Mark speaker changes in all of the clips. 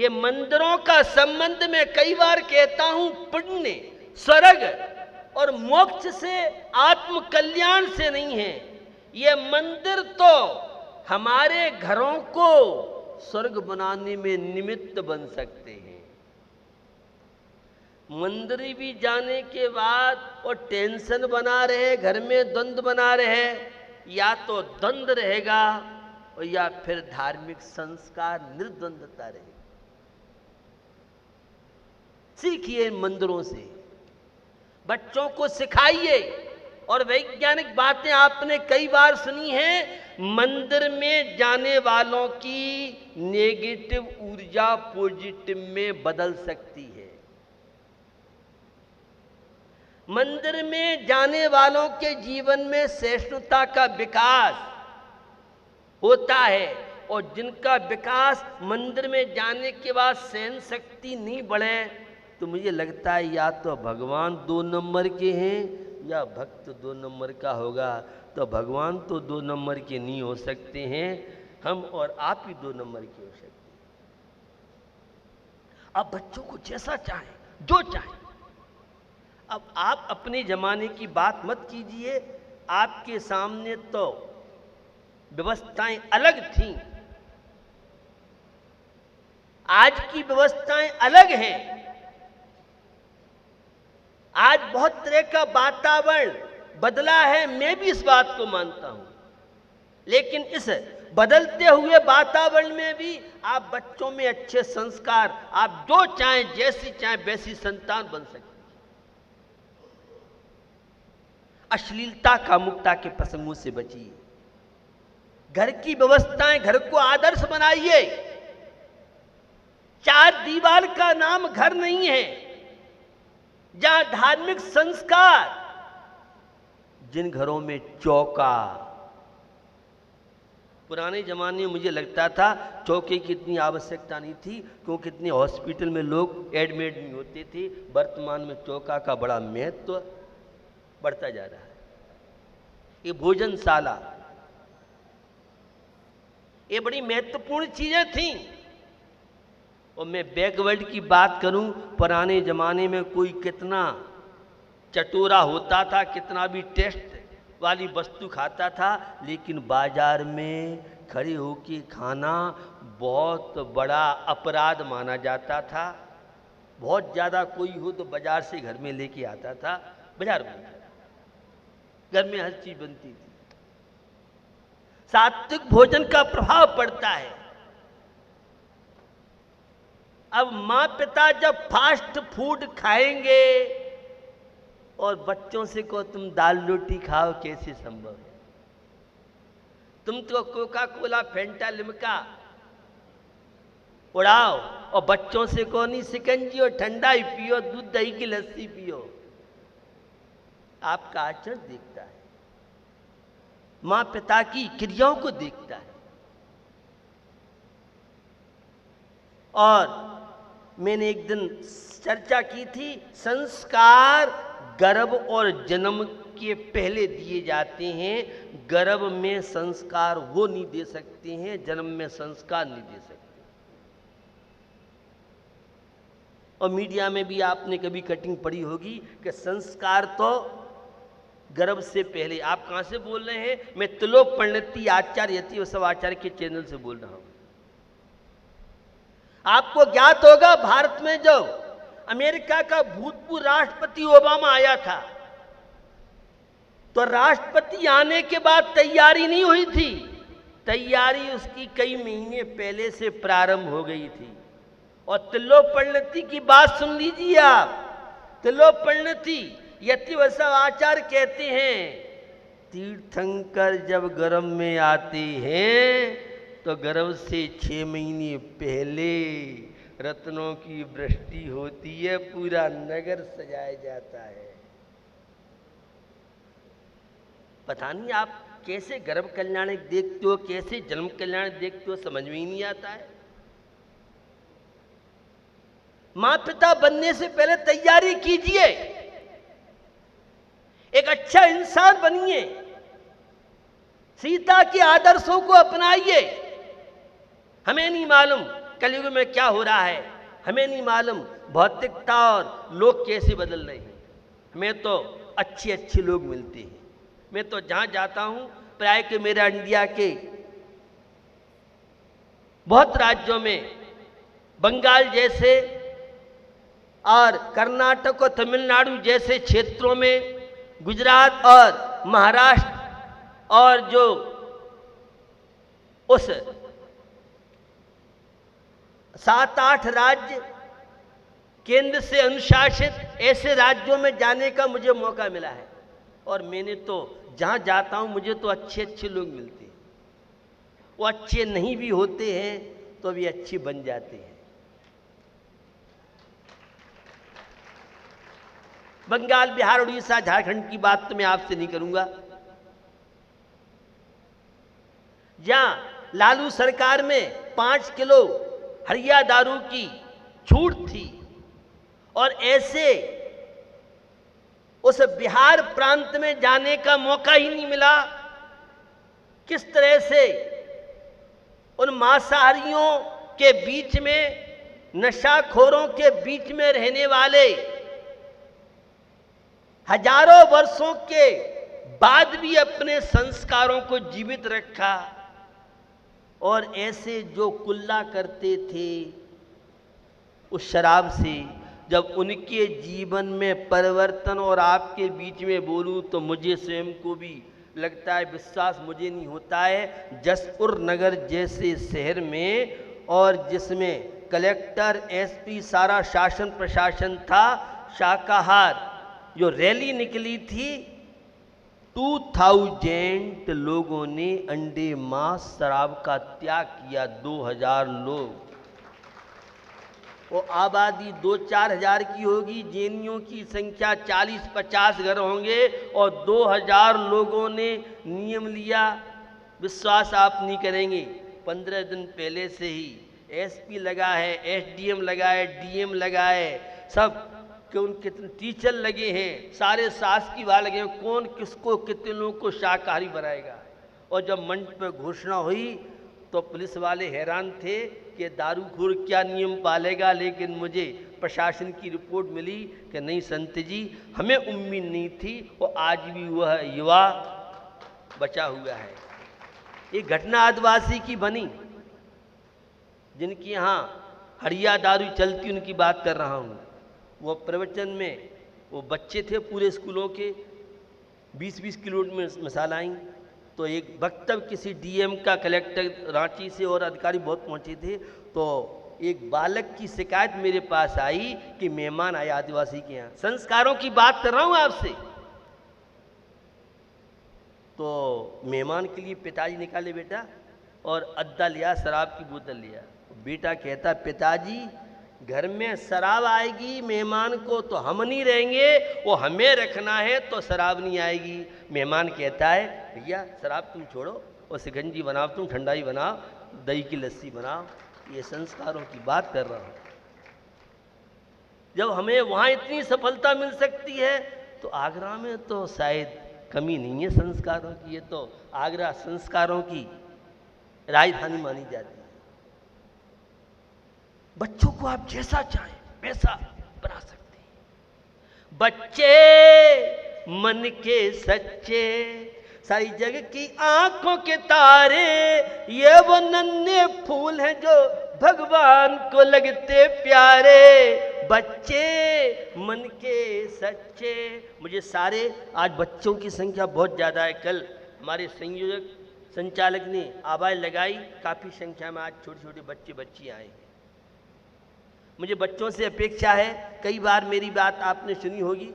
Speaker 1: ये मंदिरों का संबंध मैं कई बार कहता हूं पुण्य, स्वर्ग और मोक्ष से, आत्म कल्याण से नहीं है। ये मंदिर तो हमारे घरों को स्वर्ग बनाने में निमित्त बन सकते हैं। मंदिर भी जाने के बाद और टेंशन बना रहे, घर में द्वंद्व बना रहे, या तो द्वंद्व रहेगा और या फिर धार्मिक संस्कार निर्द्वंदता रहेगी। सीखिए मंदिरों से, बच्चों को सिखाइए। और वैज्ञानिक बातें आपने कई बार सुनी हैं, मंदिर में जाने वालों की नेगेटिव ऊर्जा पॉजिटिव में बदल सकती है। मंदिर में जाने वालों के जीवन में सहिष्णुता का विकास होता है, और जिनका विकास मंदिर में जाने के बाद सहन शक्ति नहीं बढ़े, तो मुझे लगता है या तो भगवान 2 नंबर के हैं या भक्त 2 नंबर का होगा। तो भगवान तो 2 नंबर के नहीं हो सकते हैं, हम और आप ही 2 नंबर के हो सकते हैं। अब बच्चों को जैसा चाहे, जो चाहे। अब आप अपने जमाने की बात मत कीजिए, आपके सामने तो व्यवस्थाएं अलग थीं, आज की व्यवस्थाएं अलग हैं। आज बहुत तरह का वातावरण बदला है, मैं भी इस बात को मानता हूं, लेकिन इस बदलते हुए वातावरण में भी आप बच्चों में अच्छे संस्कार, आप जो चाहें, जैसी चाहें वैसी संतान बन सकते हैं। अश्लीलता कामुकता के प्रसंगों से बचिए, घर की व्यवस्थाएं, घर को आदर्श बनाइए। 4 दीवार का नाम घर नहीं है, जहां धार्मिक संस्कार, जिन घरों में चौका, पुराने जमाने में मुझे लगता था चौके की इतनी आवश्यकता नहीं थी, क्योंकि इतने हॉस्पिटल में लोग एडमिट नहीं होते थे। वर्तमान में चौका का बड़ा महत्व बढ़ता जा रहा है। ये भोजनशाला, ये बड़ी महत्वपूर्ण चीजें थीं। और मैं बैकवर्ड की बात करूं, पुराने जमाने में कोई कितना चटोरा होता था, कितना भी टेस्ट वाली वस्तु खाता था, लेकिन बाजार में खड़े होकर खाना बहुत बड़ा अपराध माना जाता था। बहुत ज़्यादा कोई हो तो बाजार से घर में लेके आता था, बाजार में घर में हर चीज बनती थी। सात्विक भोजन का प्रभाव पड़ता है। अब माँ पिता जब फास्ट फूड खाएंगे और बच्चों से को तुम दाल रोटी खाओ, कैसे संभव है? तुम तो कोका कोला, फेंटा, लिमका उड़ाओ और बच्चों से को नहीं शिकंजी और ठंडा ही पियो, दूध दही की लस्सी पियो। आपका आचरण देखता है, माँ पिता की क्रियाओं को देखता है। और मैंने एक दिन चर्चा की थी, संस्कार गर्भ और जन्म के पहले दिए जाते हैं। गर्भ में संस्कार वो नहीं दे सकते हैं, जन्म में संस्कार नहीं दे सकते। और मीडिया में भी आपने कभी कटिंग पढ़ी होगी कि संस्कार तो गर्भ से पहले। आप कहां से बोल रहे हैं? मैं त्रिलोक पंडित आचार्य यति वसव आचार्य के चैनल से बोल रहा हूं। आपको ज्ञात होगा, भारत में जो अमेरिका का भूतपूर्व राष्ट्रपति ओबामा आया था, तो राष्ट्रपति आने के बाद तैयारी नहीं हुई थी, तैयारी उसकी कई महीने पहले से प्रारंभ हो गई थी। और त्रिलोक पंडित की बात सुन लीजिए आप। त्रिलोक पंडित यति वसव आचार्य कहते हैं, तीर्थंकर जब गर्भ में आते हैं तो गर्भ से 6 महीने पहले रत्नों की वृष्टि होती है, पूरा नगर सजाया जाता है। पता नहीं आप कैसे गर्भ कल्याण देखते हो, कैसे जन्म कल्याण देखते हो, समझ में ही नहीं आता है। मां पिता बनने से पहले तैयारी कीजिए, एक अच्छा इंसान बनिए, सीता के आदर्शों को अपनाइए। हमें नहीं मालूम कलयुग में क्या हो रहा है हमें नहीं मालूम, भौतिकता और लोग कैसे बदल रहे हैं। हमें तो अच्छे अच्छे लोग मिलते हैं। मैं तो जहाँ जाता हूँ प्राय के मेरा इंडिया के बहुत राज्यों में, बंगाल जैसे और कर्नाटक और तमिलनाडु जैसे क्षेत्रों में, गुजरात और महाराष्ट्र और जो उस 7-8 राज्य केंद्र से अनुशासित ऐसे राज्यों में जाने का मुझे मौका मिला है। और मैंने तो जहाँ जाता हूँ मुझे तो अच्छे अच्छे लोग मिलते हैं। वो अच्छे नहीं भी होते हैं तो भी अच्छे बन जाते हैं। बंगाल, बिहार, उड़ीसा, झारखंड की बात तो मैं आपसे नहीं करूंगा। जहां लालू सरकार में 5 किलो हरिया दारू की छूट थी और ऐसे उस बिहार प्रांत में जाने का मौका ही नहीं मिला। किस तरह से उन मांसाहारियों के बीच में, नशाखोरों के बीच में रहने वाले हजारों वर्षों के बाद भी अपने संस्कारों को जीवित रखा। और ऐसे जो कुल्ला करते थे उस शराब से, जब उनके जीवन में परिवर्तन और आपके बीच में बोलूं तो मुझे स्वयं को भी लगता है, विश्वास मुझे नहीं होता है। जसपुर नगर जैसे शहर में और जिसमें कलेक्टर, एसपी, सारा शासन प्रशासन था, शाकाहार जो रैली निकली थी, 2000 लोगों ने अंडे, मांस, शराब का त्याग किया। 2000 लोग। वो आबादी 2-4 हजार की होगी, जैनियों की संख्या 40-50 घर होंगे और 2000 लोगों ने नियम लिया। विश्वास आप नहीं करेंगे, 15 दिन पहले से ही एसपी लगा है, एसडीएम लगा है, डीएम लगा है, सब कितने टीचर लगे हैं, सारे शासकीय विभाग लगे हैं। कौन किसको, कितने लोगों को शाकाहारी बनाएगा। और जब मंच पर घोषणा हुई तो पुलिस वाले हैरान थे कि दारूखोर क्या नियम पालेगा, लेकिन मुझे प्रशासन की रिपोर्ट मिली कि नहीं संत जी, हमें उम्मीद नहीं थी और आज भी वह युवा बचा हुआ है। ये घटना आदिवासी की बनी, जिनकी यहाँ हरिया दारू चलती, उनकी बात कर रहा हूँ। वो प्रवचन में वो बच्चे थे पूरे स्कूलों के, 20-20 किलो में मिसाल आई। तो एक वक्तव्य किसी डीएम का, कलेक्टर रांची से और अधिकारी बहुत पहुंचे थे, तो एक बालक की शिकायत मेरे पास आई कि मेहमान आए आदिवासी के यहाँ। संस्कारों की बात कर रहा हूँ आपसे। तो मेहमान के लिए पिताजी निकाले बेटा और अद्दा लिया, शराब की बोतल लिया। बेटा कहता, पिताजी घर में शराब आएगी मेहमान को तो हम नहीं रहेंगे, वो हमें रखना है तो शराब नहीं आएगी। मेहमान कहता है, भैया शराब तुम छोड़ो और शिकंजी बनाओ, तुम ठंडाई बनाओ, दही की लस्सी बनाओ। ये संस्कारों की बात कर रहा हूँ। जब हमें वहाँ इतनी सफलता मिल सकती है तो आगरा में तो शायद कमी नहीं है संस्कारों की। ये तो आगरा संस्कारों की राजधानी मानी जाती है। बच्चों को आप जैसा चाहें वैसा बना सकते हैं। बच्चे मन के सच्चे, सारी जग की आंखों के तारे, ये वो नन्हे फूल हैं जो भगवान को लगते प्यारे। बच्चे मन के सच्चे। मुझे सारे, आज बच्चों की संख्या बहुत ज़्यादा है। कल हमारे संयोजक संचालक ने आवाज़ लगाई, काफ़ी संख्या में आज छोटे छोटे बच्चे बच्चियाँ आए हैं। मुझे बच्चों से अपेक्षा है, कई बार मेरी बात आपने सुनी होगी,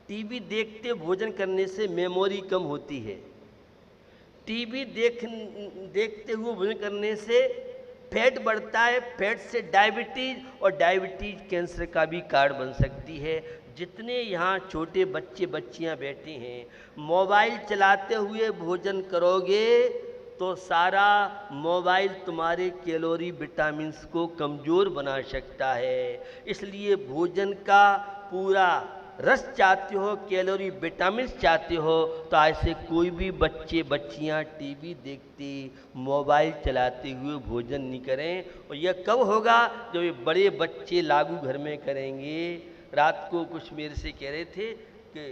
Speaker 1: टीवी देखते भोजन करने से मेमोरी कम होती है। टीवी देखते हुए भोजन करने से फैट बढ़ता है, फैट से डायबिटीज, और डायबिटीज कैंसर का भी कारण बन सकती है। जितने यहाँ छोटे बच्चे बच्चियाँ बैठे हैं, मोबाइल चलाते हुए भोजन करोगे तो सारा मोबाइल तुम्हारे कैलोरी, विटामिन्स को कमज़ोर बना सकता है। इसलिए भोजन का पूरा रस चाहते हो, कैलोरी विटामिन चाहते हो, तो ऐसे कोई भी बच्चे बच्चियां टीवी देखते, मोबाइल चलाते हुए भोजन नहीं करें। और यह कब होगा? जब ये बड़े बच्चे लागू घर में करेंगे। रात को कुछ मेरे से कह रहे थे कि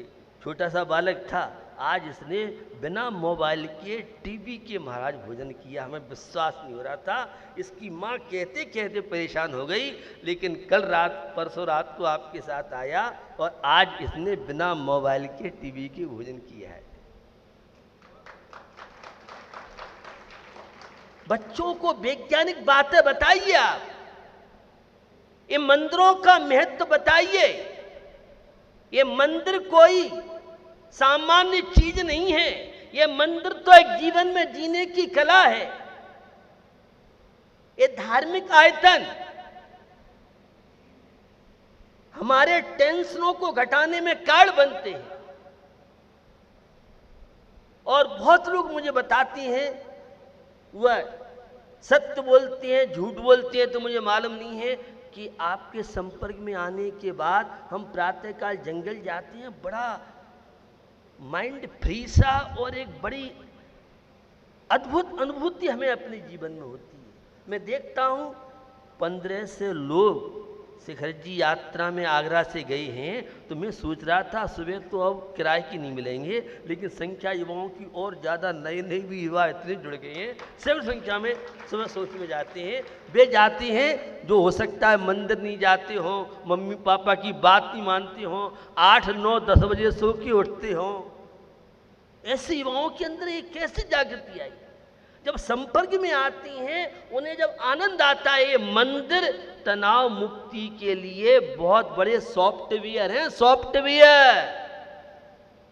Speaker 1: छोटा सा बालक था, आज इसने बिना मोबाइल के टीवी के महाराज भोजन किया। हमें विश्वास नहीं हो रहा था। इसकी माँ कहते कहते परेशान हो गई, लेकिन कल रात, परसों रात को आपके साथ आया और आज इसने बिना मोबाइल के टीवी के भोजन किया है। बच्चों को वैज्ञानिक बातें बताइए आप, ये मंदिरों का महत्व बताइए। ये मंदिर कोई सामान्य चीज नहीं है, ये मंदिर तो एक जीवन में जीने की कला है। ये धार्मिक आयतन हमारे टेंशनों को घटाने में कारण बनते हैं। और बहुत लोग मुझे बताती हैं, वह सत्य बोलते हैं झूठ बोलते हैं तो मुझे मालूम नहीं है, कि आपके संपर्क में आने के बाद हम प्रातःकाल जंगल जाते हैं, बड़ा माइंड फ्री सा और एक बड़ी अद्भुत अनुभूति हमें अपने जीवन में होती है। मैं देखता हूँ 15 से लोग शिखर जी यात्रा में आगरा से गए हैं, तो मैं सोच रहा था सुबह तो अब किराए की नहीं मिलेंगे, लेकिन संख्या युवाओं की और ज़्यादा, नए नए भी युवा इतने जुड़ गए हैं, सिर्फ संख्या में सुबह सोच में जाते हैं। वे जाते हैं जो हो सकता है मंदिर नहीं जाते हों, मम्मी पापा की बात नहीं मानते हों, 8, 9, 10 बजे सो के उठते हों। ऐसे युवाओं के अंदर एक कैसे जागृति आई? जब संपर्क में आती हैं, उन्हें जब आनंद आता है। ये मंदिर तनाव मुक्ति के लिए बहुत बड़े सॉफ्टवेयर हैं। सॉफ्टवेयर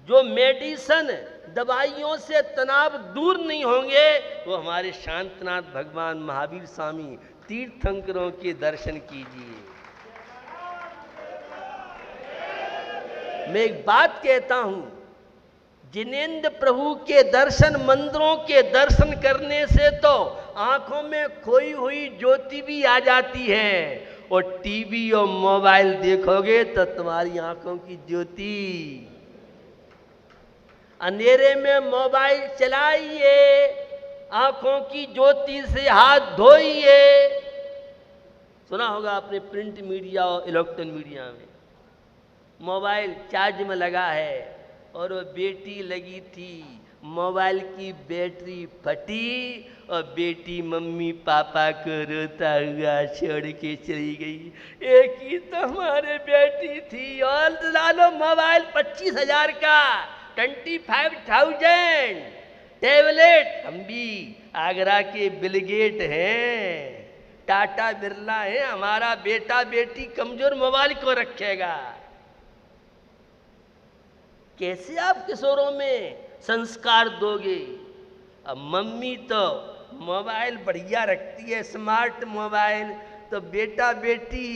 Speaker 1: जो मेडिसिन दवाइयों से तनाव दूर नहीं होंगे, वो हमारे शांतनाथ भगवान महावीर स्वामी तीर्थंकरों के दर्शन कीजिए। मैं एक बात कहता हूं, जिनेंद्र प्रभु के दर्शन, मंदिरों के दर्शन करने से तो आंखों में खोई हुई ज्योति भी आ जाती है, और टीवी और मोबाइल देखोगे तो तुम्हारी आंखों की ज्योति, अंधेरे में मोबाइल चलाइए, आंखों की ज्योति से हाथ धोइए। सुना होगा आपने प्रिंट मीडिया और इलेक्ट्रॉनिक मीडिया में, मोबाइल चार्ज में लगा है और वो बेटी लगी थी, मोबाइल की बैटरी फटी और बेटी मम्मी पापा को रोता हुआ छोड़ के चली गई। एक ही तो हमारे बेटी थी, और डालो मोबाइल 25,000 का, 25,000 टैबलेट। हम भी आगरा के बिलगेट हैं, टाटा बिरला है, हमारा बेटा बेटी कमजोर मोबाइल को रखेगा। कैसे आप किशोरों में संस्कार दोगे? अब मम्मी तो मोबाइल बढ़िया रखती है, स्मार्ट मोबाइल, तो बेटा बेटी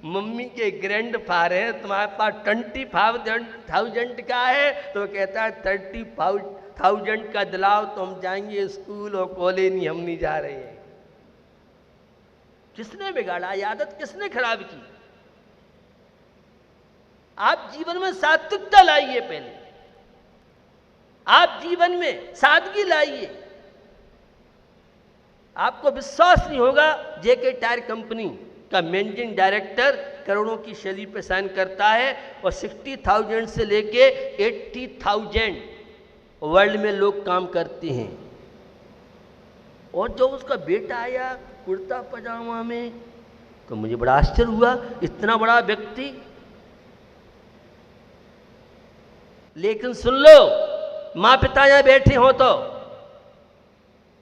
Speaker 1: मम्मी के ग्रैंड फादर है, तुम्हारे पास 25,000 का है, तो कहता है 30,000 का दिलाओ तो हम जाएंगे स्कूल और कॉलेज, नहीं हम नहीं जा रहे हैं। किसने बिगाड़ा? आदत किसने खराब की? आप जीवन में सात्विकता लाइए, पहले आप जीवन में सादगी लाइए। आपको विश्वास नहीं होगा, जेके टायर कंपनी का मैनेजिंग डायरेक्टर करोड़ों की सैलरी पे साइन करता है, और 60,000 से लेके 80,000 वर्ल्ड में लोग काम करते हैं। और जब उसका बेटा आया कुर्ता पजामा में, तो मुझे बड़ा आश्चर्य हुआ, इतना बड़ा व्यक्ति। लेकिन सुन लो, माँ पिता यहाँ बैठे हो तो,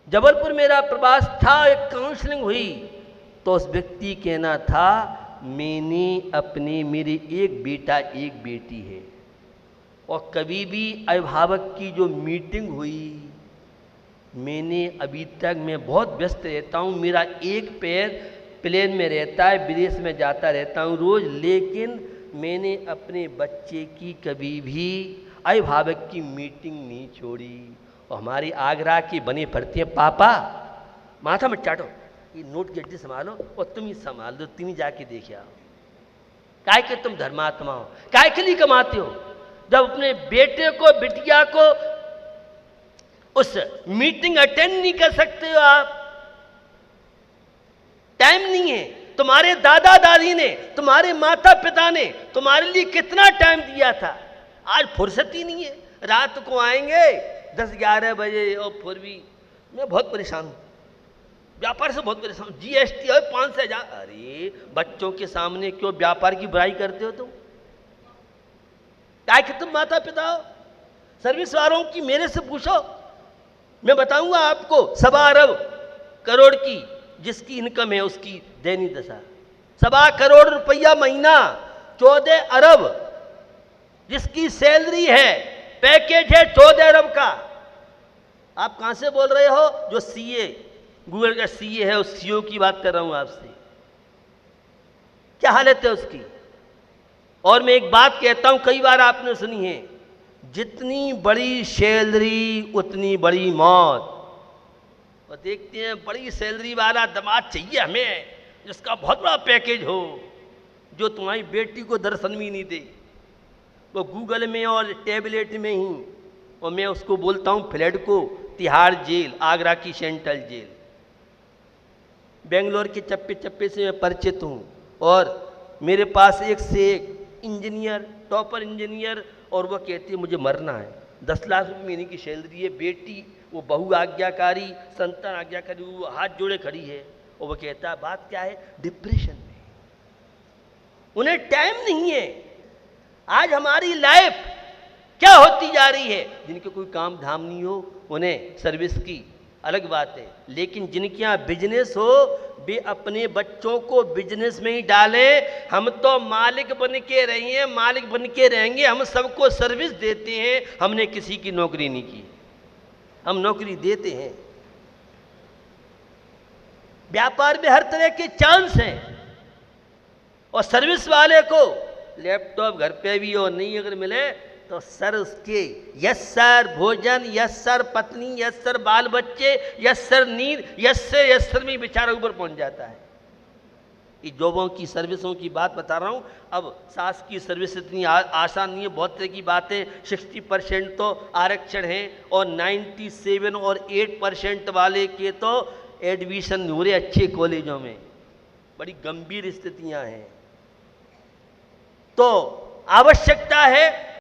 Speaker 1: जबलपुर मेरा प्रवास था, एक काउंसलिंग हुई, तो उस व्यक्ति कहना था, मैंने अपने, मेरे एक बेटा एक बेटी है, और कभी भी अभिभावक की जो मीटिंग हुई, मैंने अभी तक, मैं बहुत व्यस्त रहता हूँ, मेरा एक पैर प्लेन में रहता है, विदेश में जाता रहता हूँ रोज, लेकिन मैंने अपने बच्चे की कभी भी अभिभावक की मीटिंग नहीं छोड़ी। और हमारी आगरा की बनी पड़ती है, पापा माथा मत चाटो, ये नोट की अड्डी संभालो और तुम ही संभाल दो, तुम ही जाके देखे आओ। काहे के तुम धर्मात्मा हो, काहे के लिए कमाते हो? जब अपने बेटे को बिटिया को उस मीटिंग अटेंड नहीं कर सकते हो आप, टाइम नहीं है। तुम्हारे दादा दादी ने, तुम्हारे माता पिता ने तुम्हारे लिए कितना टाइम दिया था, आज फुर्सत ही नहीं है। रात को आएंगे 10-11 बजे और फिर भी मैं बहुत परेशान हूँ, व्यापार से बहुत परेशान हूँ, जीएसटी है 5 से 1000। अरे बच्चों के सामने क्यों व्यापार की बुराई करते हो तुम? क्या कि तुम माता पिता हो? सर्विस वालों की मेरे से पूछो, मैं बताऊंगा आपको। 1.25 अरब करोड़ की जिसकी इनकम है उसकी दैनिक दशा, 1.25 करोड़ रुपया महीना, 14 अरब जिसकी सैलरी है, पैकेज है 14 अरब का। आप कहां से बोल रहे हो? जो सीए, गूगल का सीए है, उस सीईओ की बात कर रहा हूं आपसे। क्या हालत है उसकी? और मैं एक बात कहता हूं, कई बार आपने सुनी है, जितनी बड़ी सैलरी उतनी बड़ी मौत। और देखते हैं बड़ी सैलरी वाला दामाद चाहिए हमें, जिसका बहुत बड़ा पैकेज हो, जो तुम्हारी बेटी को दर्शन भी नहीं दे, वो गूगल में और टैबलेट में ही। और मैं उसको बोलता हूं फ्लैट को तिहाड़ जेल, आगरा की सेंट्रल जेल। बेंगलोर के चप्पे चप्पे से मैं परिचित हूं, और मेरे पास एक से एक इंजीनियर, टॉपर इंजीनियर, और वह कहती है मुझे मरना है। 10 लाख रुपये महीने की सैलरी है, बेटी वो बहु आज्ञाकारी, संतान आज्ञाकारी, वो हाथ जोड़े खड़ी है, और वो कहता है बात क्या है, डिप्रेशन में। उन्हें टाइम नहीं है। आज हमारी लाइफ क्या होती जा रही है? जिनके कोई काम धाम नहीं हो उन्हें सर्विस की अलग बात है, लेकिन जिनके यहाँ बिजनेस हो वे अपने बच्चों को बिजनेस में ही डालें। हम तो मालिक बन के रहे हैं, मालिक बन के रहेंगे, हम सबको सर्विस देते हैं, हमने किसी की नौकरी नहीं की, हम नौकरी देते हैं। व्यापार में हर तरह के चांस हैं, और सर्विस वाले को लैपटॉप घर पे भी और नहीं अगर मिले तो सर उसके यस सर भोजन, यस सर पत्नी, यस सर बाल बच्चे, यस सर नींद, यस सर में बेचारा ऊपर पहुंच जाता है। ये जॉबों की सर्विसों की बात बता रहा हूँ। अब सास की सर्विस इतनी आसान नहीं है, बहुत तरह की बातें। 60% तो आरक्षण है, और 97 और 8% वाले के तो एडमिशन हो रहे अच्छे कॉलेजों में। बड़ी गंभीर स्थितियां हैं। तो आवश्यकता है